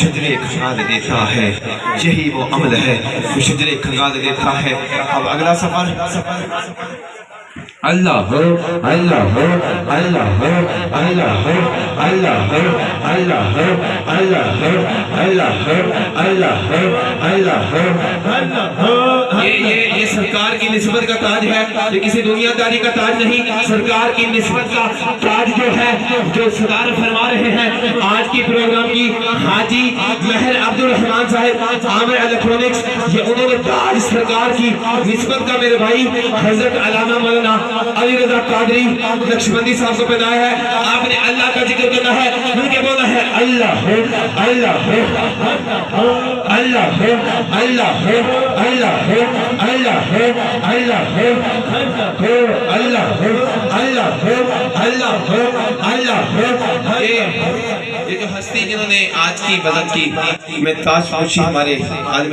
شجرے کھنگال دیتا ہے، یہی وہ عمل ہے جو شجرے کھنگال دیتا ہے۔ اب اگلا سفر اللہ ہو اللہ ہو اللہ ہو اللہ ہو اللہ ہو اللہ ہو اللہ ہو اللہ ہو اللہ ہو اللہ ہو اللہ ہو۔ یہ سرکار کی نسبت کا تاج ہے، یہ کسی دنیا داری کا تاج نہیں، سرکار کی نسبت کا تاج جو ہے، جو صدارت فرما رہے ہیں آج کی پروگرام کی حاجی مہر عبدالرحمن صاحب عامر الیکٹرونکس، یہ انہوں نے تاج سرکار کی نسبت کا میرے بھائی حضرت علامہ مولانا علی رضا قادری نقشبندی صاحب کو پہنایا ہے۔ آپ نے اللہ کا ذکر کرنا ہے، مل کے بولنا ہے اللہ ہو اللہ ہو اللہ ہو اللہ ہو اللہ ہو اللہ ہو اللہ ہو اللہ ہو اللہ ہو اللہ ہو اللہ ہو۔ یہ جو ہستی جنہوں نے آج کی بدت کی میں تاج پوشی ہمارے عالم